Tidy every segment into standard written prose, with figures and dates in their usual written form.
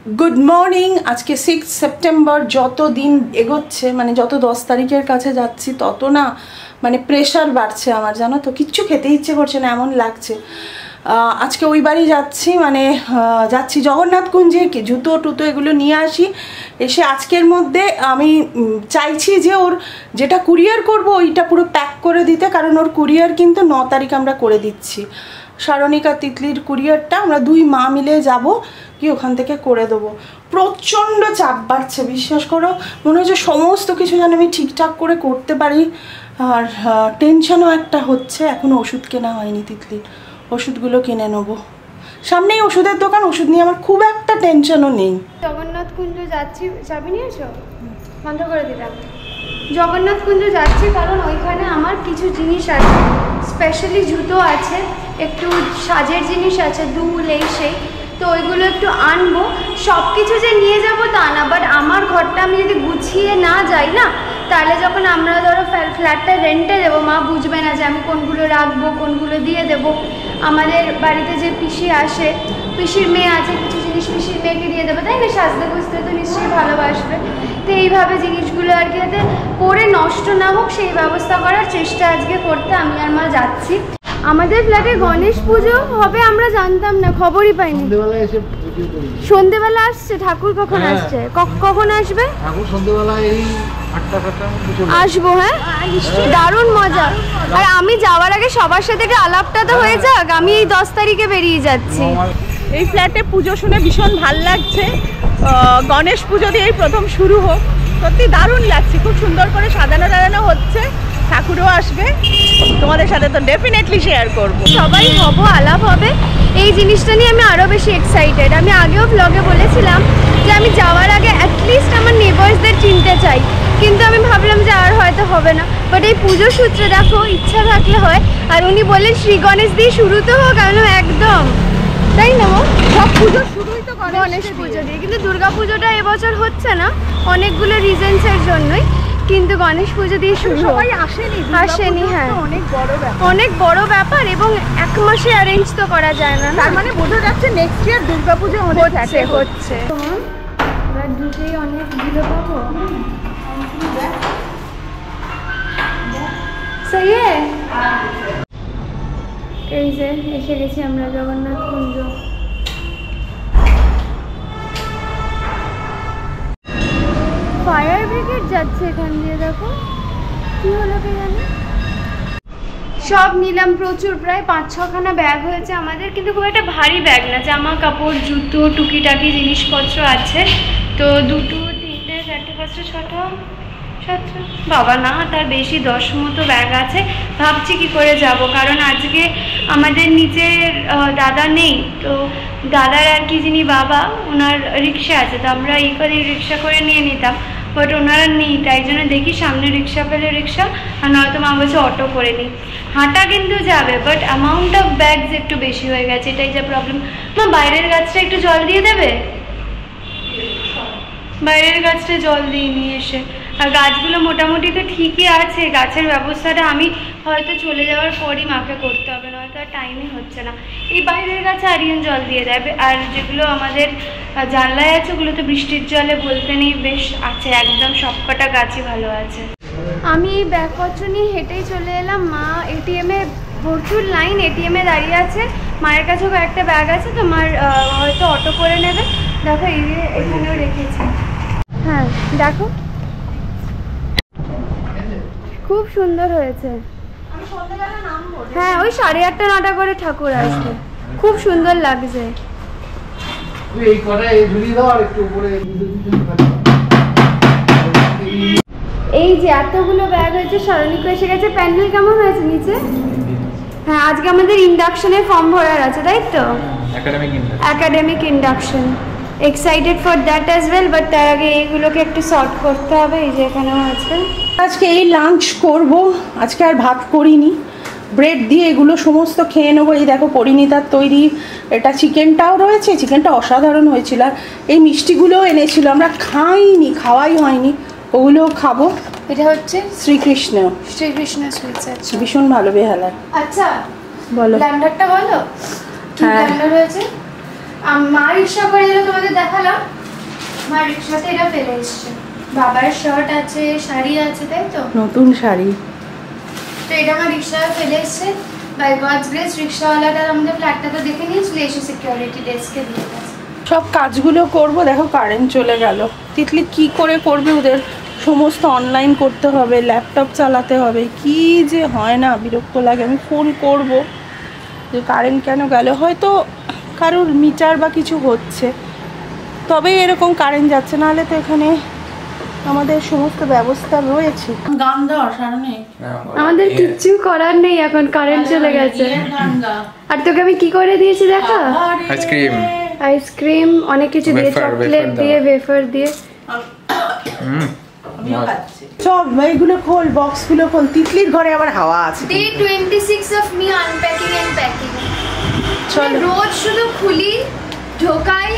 Good morning. आज के 6 September যত দিন এগোচ্ছে মানে যত 10 তারিখের কাছে যাচ্ছি তত না মানে প্রেশার বাড়ছে আমার, জানো তো কিচ্ছু খেতে ইচ্ছে করছে না এমন লাগছে। আজকে ওই বাড়ি যাচ্ছি মানে যাচ্ছি জগন্নাথ কুঞ্জে, জুতো টুতো এগুলো নিয়ে আসি। এসে আজকের মধ্যে আমি চাইছি যে ওর যেটা কুরিয়ার করব ওইটা পুরো প্যাক করে দিতে, কারণ ওর কুরিয়ার কিন্তু 9 তারিখ আমরা করে দিচ্ছি। সারণিকা তিতলির কুরিয়ারটা আমরা দুই মা মিলে যাব, কি ওখান থেকে করে দেবো। প্রচণ্ড চাপ বাড়ছে, বিশ্বাস করো, মনে হচ্ছে সমস্ত কিছু যেন আমি ঠিকঠাক করে করতে পারি। আর টেনশনও একটা হচ্ছে, এখনও ওষুধ কেনা হয়নি তিতলির, ওষুধগুলো কিনে নেবো। সামনেই ওষুধের দোকান, ওষুধ নিয়ে আমার খুব একটা টেনশনও নেই। জগন্নাথ কুঞ্জ যাচ্ছি, চাবি নিয়েছো? বন্ধ করে দিলাম। জগন্নাথ কুঞ্জ যাচ্ছি কারণ ওইখানে আমার কিছু জিনিস আছে, স্পেশালি জুতো আছে, একটু সাজের জিনিস আছে, দুল এই সেই, তো ওইগুলো একটু আনবো। সব কিছু যে নিয়ে যাবো তা না, বাট আমার ঘরটা আমি যদি গুছিয়ে না যাই না, তাহলে যখন আমরা ধরো ফ্ল্যাটটা রেন্টে দেবো, মা বুঝবে না যে আমি কোনগুলো রাখবো কোনগুলো দিয়ে দেবো। আমাদের বাড়িতে যে পিসি আসে, পিসির মেয়ে আছে, কিছু জিনিস পিসির মেয়েকে দিয়ে দেবে, তাই না? সাজতে বুঝতে তো নিশ্চয়ই ভালোবাসবে। তো এইভাবে জিনিসগুলো আর কি যাতে পরে নষ্ট না হোক সেই ব্যবস্থা করার চেষ্টা আজকে করতে আমি আর মা যাচ্ছি। আমাদের ফ্ল্যাটে গণেশ পুজো হবে আমরা জানতাম না, খবরই পাইনি। সন্ধ্যেবেলা আসছে ঠাকুর? কখন আসছে? কখন আসবে ঠাকুর? সন্ধ্যেবেলা এই 8টা আসবো। হ্যাঁ, দারুণ মজা। আর আমি যাওয়ার আগে সবার সাথে একটা আলাপটা তো হয়ে যাক। আমি এই 10 তারিখে বেরিয়ে যাচ্ছি। এই ফ্ল্যাটে পুজো শুনে ভীষণ ভাল লাগছে। গণেশ পুজো দিয়েই প্রথম শুরু হোক, সত্যি দারুণ লাগছে। খুব সুন্দর করে সাজানো হচ্ছে, ঠাকুরও আসবে, তোমাদের সাথে তো ডেফিনেটলি শেয়ার করব। সবাই হব, আলাপ হবে, এই জিনিসটা নিয়ে আমি আরও বেশি এক্সাইটেড। আমি আগেও ব্লগে বলেছিলাম যে আমি যাওয়ার আগে অ্যাটলিস্ট আমার নেবার্সদের চিনতে চাই, কিন্তু আমি ভাবলাম যে আর হয়তো হবে না। বাট এই পুজো সূত্রে দেখো, ইচ্ছা থাকলে হয়। আর উনি বললেন শ্রী গণেশ দিয়ে শুরু তো হোক, আমি একদম, তাই না? সব পুজো শুরুই তো গণেশ পুজো দিয়ে, কিন্তু দুর্গা পুজোটা এবছর হচ্ছে না অনেকগুলো রিজনসের জন্যই, কিন্তু গণেশ পুজো দিয়ে শুরু। সবাই আসেনি। হ্যাঁ, অনেক বড় ব্যাপার এবং 1 মাসে অ্যারেঞ্জ তো করা যায় না। তার মানে বোঝা যাচ্ছে নেক্সট ইয়ার দুর্গা পুজো হচ্ছে। এবার দুটোই অনেক ভিড় পাবো। এই যে এসে গেছি আমরা জগন্নাথ কুঞ্জ। ফায়ার ব্রিগেড যাচ্ছে এখান দিয়ে, দেখো কি হলো কে জানি। সব নিলাম প্রচুর, প্রায় 5-6খানা ব্যাগ হয়েছে আমাদের, কিন্তু খুব একটা ভারী ব্যাগ না, জামা কাপড় জুতো টুকিটাকি জিনিসপত্র আছে। তো 2, 3, 4, 5, 6, 7, বাবা না তার বেশি 10 মতো ব্যাগ আছে। ভাবছি কি করে যাব, কারণ আজকে আমাদের নিচের দাদা নেই, তো দাদার আর কি যিনি বাবা, ওনার রিক্সা আছে, তো আমরা এই করে রিক্সা করে নিয়ে নিতাম, বাট ওনারা নেই, তাই জন্য দেখি সামনে রিক্সা পেলে রিক্সা, আর নয়তো মা বলছে অটো করে নিই। হাঁটা কিন্তু যাবে, বাট অ্যামাউন্ট অফ ব্যাগস একটু বেশি হয়ে গেছে, এটাই যা প্রবলেম। মা বাইরের গাছটা একটু জল দিয়ে দেবে, বাইরের গাছটা জল দিয়ে নিয়ে এসে। আর গাছগুলো মোটামুটি তো ঠিকই আছে, গাছের ব্যবস্থাটা আমি হয়তো চলে যাওয়ার পরই মাকে করতে হবে, নয়তো আর টাইমই হচ্ছে না। এই বাইরের গাছে আরিয়ান জল দিয়ে দেবে, আর যেগুলো আমাদের জানলায় আছে ওগুলো তো বৃষ্টির জলে বলতে নেই, বেশ আছে একদম, সবকটা গাছই ভালো আছে। আমি এই ব্যাগপত্র নিয়ে হেঁটেই চলে এলাম। মা এটিএমে প্রচুর লাইন, এটিএমে দাঁড়িয়ে আছে, মায়ের কাছেও একটা ব্যাগ আছে, তো মার হয়তো অটো করে নেবে। দেখো এই যে এখানেও রেখেছি। হ্যাঁ দেখো খুব সুন্দর হয়েছে। হ্যাঁ, ওই 8:30 9টা করে ঠাকুর আসবে, খুব সুন্দর লাগছে। এই যে এতগুলো ব্যাগ হয়েছে, সারণিকা এসে গেছে। প্যান্ডেল কেমন হয়েছে নিচে? হ্যাঁ, আজকে আমাদের ইন্ডাকশনের ফর্ম ভরার আছে, তাই তো? Academic induction, excited for that as well, but তার আগে এইগুলোকে একটু সর্ট করতে হবে। এই যে এখানেও আছে। আজকে এই লাঞ্চ করব, আজকে আর ভাত করিনি, ব্রেড দিয়ে এগুলো সমস্ত খেয়ে নেবো। এই দেখো পরিণীতার তৈরি, এটা চিকেনটাও রয়েছে, চিকেনটা অসাধারণ হয়েছিল। আর এই মিষ্টিগুলোও এনেছিল, আমরা খাইনি, খাওয়াই হয়নি, ওগুলোও খাবো। এটা হচ্ছে শ্রীকৃষ্ণ সুইটস। আচ্ছা, ভীষণ ভালো বেহালা। আচ্ছা বলো, ব্লেন্ডারটা বলো কি ব্লেন্ডার হয়েছে? মা রিক্সা করে এলো, তোমাদের দেখালাম। মা রিক্সাতে এটা ফেলে এসছে। বাবার শার্ট আছে, শাড়ি আছে, তাই তো? নতুন শাড়ি। তো এটা আমার রিক্সায় ফেলে এসছে। বাই গডস গ্রেস রিক্সাওয়ালাটা আমাদের ফ্ল্যাটটা তো দেখে নিয়েছিল, এসে সিকিউরিটি ডেস্কে দিয়ে গেছে। সব কাজগুলো করব, দেখো কারেন্ট চলে গেল। তিতলি কি করে করবে, ওদের সমস্ত অনলাইন করতে হবে, ল্যাপটপ চালাতে হবে, কি যে হয় না, বিরক্ত লাগে। আমি ফোন করব যে কারেন্ট কেন গেল, হয়তো কারোর মিটার বা কিছু হচ্ছে, তবে এরকম কারেন্ট যাচ্ছে, নাহলে তো এখানে আমাদের সমস্ত ব্যবস্থা রয়েছে। গান দেওয়ার সারণে আমাদের কিচ্ছু করার নেই, এখন কারেন্ট চলে গেছে। আর তোকে আমি কি করে দিয়েছি দেখা, আইসক্রিম আইসক্রিম অনেক কিছু দিয়ে, চকলেট দিয়ে, ওয়েফার দিয়ে। সব এইগুলো খোল, বক্সগুলো খোল। তিতলির ঘরে আবার হাওয়া আছে। Day 26 of me unpacking and packing. চলো রোজ শুধু খুলি, ঢোকাই,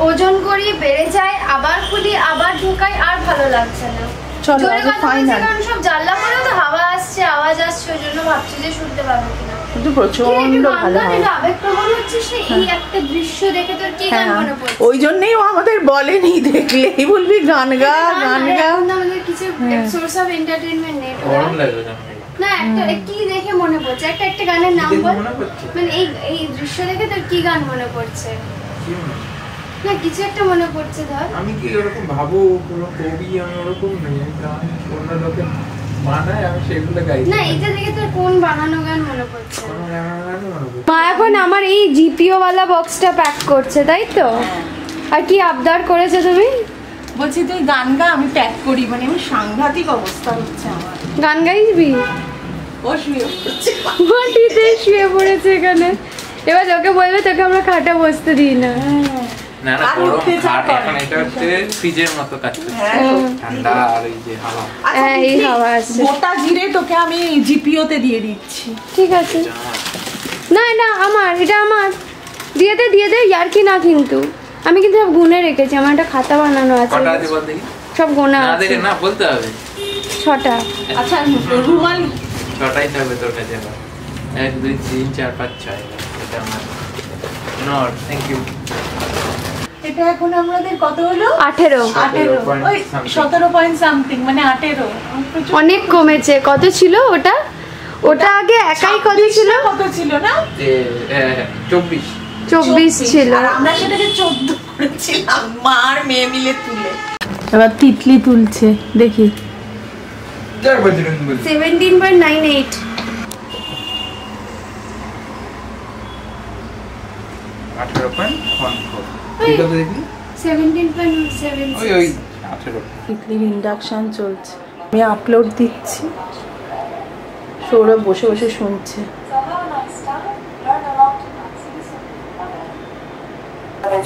ওজন করি, বেড়ে যায়, আবার খুলি, আবার ঢোকাই, আর ভালো লাগছে না। চলো জোরে আগে কথা বলছি ফাইনাল। কারণ সব জানলা করে তো হাওয়া আসছে, আওয়াজ আসছে, ওই জন্য ভাবছি যে শুনতে পাবো কিনা। কিন্তু প্রচন্ড ভালো হয়। আবেগপ্রবণ হচ্ছিস না, এই একটা দৃশ্য দেখে তোর কি গান মনে পড়ছে? ওই জন্যই ও আমাদের বলেনি, দেখলেই বলবি গান গা গান গা। আমাদের কিছু সোর্স অফ এন্টারটেইনমেন্ট নেই। গরম লাগে না, একটা কি দেখে মনে পড়ছে, একটা গানের নাম বল। মানে এই দৃশ্য দেখে তোর কি গান মনে পড়ছে? না, কিছু একটা মনে পড়ছে ধর। আমি কি ওরকম ভাবো কোনো কবি, আমি ওরকম নেই, গান অন্য লোকে বানায়, আমি সেগুলো গাই না, এটা দেখে তোর কোন বানানো গান মনে পড়ছে? মনে পড়ছে। মা এখন আমার এই জিপিও ওয়ালা বক্সটা প্যাক করছে, তাই তো? আর কি আবদার করেছে তুমি? বলছি তুই গান গা, আমি প্যাক করি। মানে আমি সাংঘাতিক অবস্থা হচ্ছে আমার। গান গাইবি? ও শুয়ে পড়ছে। মাটিতে শুয়ে পড়েছে এখানে। এবার লোকে বলবে তোকে আমরা খাটে বসতে দিই না। না না, গরম খাট এখন, এটা হচ্ছে ফ্রিজের মতো কাজ করছে, ঠান্ডা আর এই যে হাওয়া। হ্যাঁ, এই হাওয়া আছে। গোটা জিরে তোকে আমি জিপিওতে দিয়ে দিচ্ছি। ঠিক আছে। না না, আমার এটা আমার দিয়ে দে, ইয়ার কি না, কিন্তু আমি কিন্তু সব গুনে রেখেছি, আমার একটা খাতা বানানো আছে। কটা আছে বল দেখি? সব গোনা না আছে। দেখে না বলতে হবে। 6টা। আচ্ছা রুমাল 6টাই থাকবে তোর কাছে। 1 2 3 4 5 6 এটা আমার নট। Thank you. এটা এখন আমাদের কত হলো? 18। 18 ওই 17 পয়েন্ট সামথিং, মানে 18। অনেক কমেছে। কত ছিল ওটা? ওটা আগে একাই কত ছিল? কত ছিল না? 24 ছিল। আর আমরা সেটাকে 14 করেছিলাম, মা আর মেয়ে মিলে তুলে। এবার তিতলি তুলছে, দেখি। 17.98। 18.14 দেখি। 17.76। ওই 18। তিতলির ইন্ডাকশন চলছে, আমি আপলোড দিচ্ছি, সৌরভ বসে বসে শুনছে।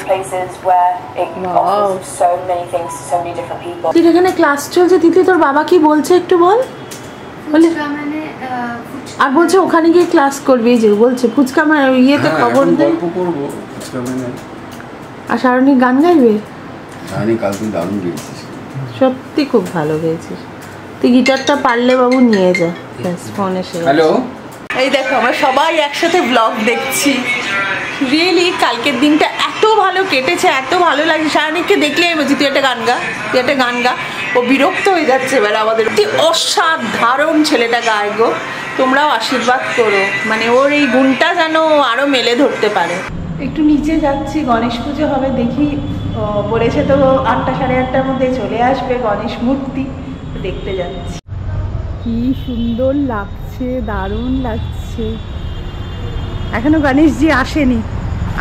places where it offers so many things to so many different people. তুই এখানে ক্লাস চলছে, তিতলি তোর বাবা কি বলছে একটু বল। মানে আর বলছে ওখানে গিয়ে ক্লাস করবি, যে বলছে ফুচকা ইয়েতে খবর দে। করবো ফুচকা মানে। আর সারণী গান গাইবে। আমি কাল তুই দারুণ গেয়েছিস, সত্যি খুব ভালো গেয়েছিস তুই। গিটারটা পারলে বাবু নিয়ে যা, ব্যাস ফোন এসে গেছে। হ্যালো। এই দেখো আমরা সবাই একসাথে ব্লগ দেখছি। রিয়েলি কালকের দিনটা এত ভালো কেটেছে, এত ভালো লাগছে। সারণীকে দেখলে আমি বলছি তুই একটা গান গা, তুই একটা গান গা। ও বিরক্ত হয়ে যাচ্ছে এবার আমাদের। কি অসাধারণ ছেলেটা গায় গো, তোমরাও আশীর্বাদ করো, মানে ওর এই গুণটা যেন আরো মেলে ধরতে পারে। একটু নিচে যাচ্ছি, গণেশ পুজো হবে, দেখি বলেছে তো 8টা সাড়ে 8টার মধ্যে চলে আসবে গণেশ মূর্তি, দেখতে যাচ্ছি। কি সুন্দর লাগছে, দারুণ লাগছে। এখনো গণেশজি আসেনি,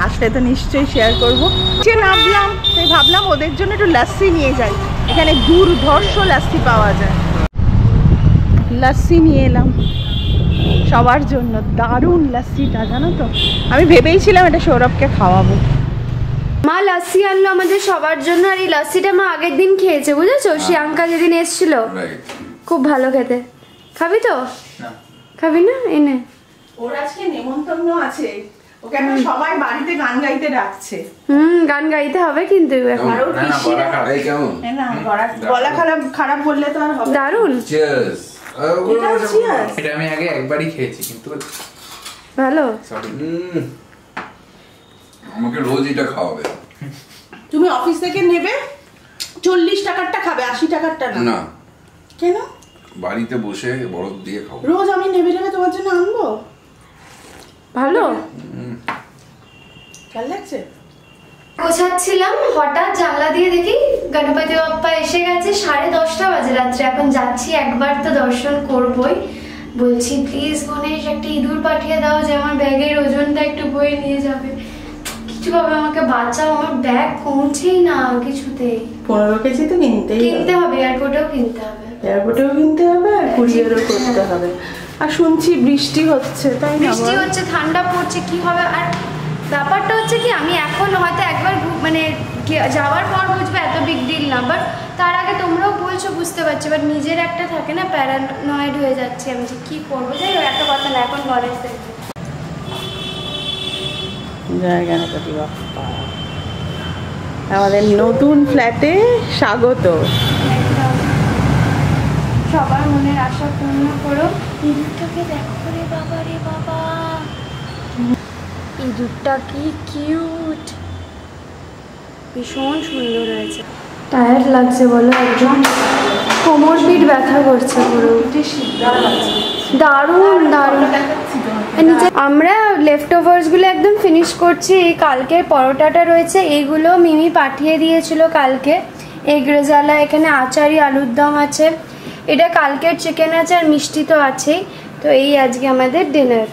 আসলে তো নিশ্চয়ই শেয়ার করবো। সে নামলাম, তাই ভাবলাম ওদের জন্য একটু লাস্সি নিয়ে যাই, এখানে দুর্ধর্ষ লাস্সি পাওয়া যায়। লাস্সি নিয়ে এলাম সবার জন্য, দারুণ লাস্সিটা, জানো তো। আমি ভেবেইছিলাম এটা সৌরভকে খাওয়াবো। মা লাস্সি আনলো আমাদের সবার জন্য, আর এই লাস্সিটা মা আগের দিন খেয়েছে, বুঝেছো? শ্রিয়াঙ্কা যেদিন এসেছিল, খুব ভালো খেতে। খাবি তো? খাবি না? এনে ওর আজকে নেমন্তন্ন আছে, ওকে এখন সবাই বাড়িতে গান গাইতে ডাকছে। গান গাইতে হবে কিন্তু এখন। না গলা খারাপ বললে তো আর হবে। দারুণ, এটা আমি আগে একবারই খেয়েছি, কিন্তু ভালো। সরি। আমাকে রোজ এটা খাওয়াবে। তুমি অফিস থেকে নেবে 40 টাকারটা খাবে, 80 টাকারটা না। না কেন? বাড়িতে বসে বরফ দিয়ে খাবো। রোজ আমি নেবে নেবে তোমার জন্য আনবো। ভালো ভাল লাগছে। গোছাচ্ছিলাম, হঠাৎ জানলা দিয়ে দেখি গণপতি বাপ্পা এসে গেছে। 10:30 বাজে রাত্রে। এখন যাচ্ছি, একবার তো দর্শন করবই। বলছি প্লিজ গণেশ একটা ইঁদুর পাঠিয়ে দাও যে আমার ব্যাগের ওজনটা একটু বয়ে নিয়ে যাবে। কিছুভাবে আমাকে বাঁচাও, আমার ব্যাগ পৌঁছেই না কিছুতেই। 15 কেজি তো কিনতে হবে, এয়ারপোর্টেও কিনতে হবে, এয়ারপোর্টেও কিনতে হবে আর কুরিয়ারও করতে হবে। আর শুনছি বৃষ্টি হচ্ছে, তাই না? বৃষ্টি হচ্ছে, ঠান্ডা পড়ছে, কি হবে। আর ব্যাপারটা হচ্ছে কি, আমি এখন হয়তো একবার মানে যাওয়ার পর বুঝবো এত বিগ ডিল না, বাট তার আগে তোমরাও বলছো বুঝতে পারছি, বাট নিজের একটা থাকে না, প্যারানয়েড হয়ে যাচ্ছে আমি যে কী করবো। যাই হোক, এত কথা না, এখন ঘরে জয় গণপতি বাপ্পা, আমাদের নতুন ফ্ল্যাটে স্বাগত। সবার মনের আশা পূর্ণ করো। ইঁদুরটাকে দেখো রে বাবা, রে বাবা, ইঁদুরটা কি কিউট, ভীষণ সুন্দর হয়েছে। টায়ার্ড লাগছে বলো একদম, কোমর পিঠ ব্যথা করছে পুরো। দারুণ দারুণ। আমরা লেফট ওভার্সগুলো একদম ফিনিশ করছি। এই কালকের পরোটাটা রয়েছে, এইগুলো মিমি পাঠিয়ে দিয়েছিল কালকে। এগ রেজালা, এখানে আচারি আলুর দম আছে, এটা কালকের চিকেন আছে, আর মিষ্টি তো আছেই। তো এই আজকে আমাদের ডিনার।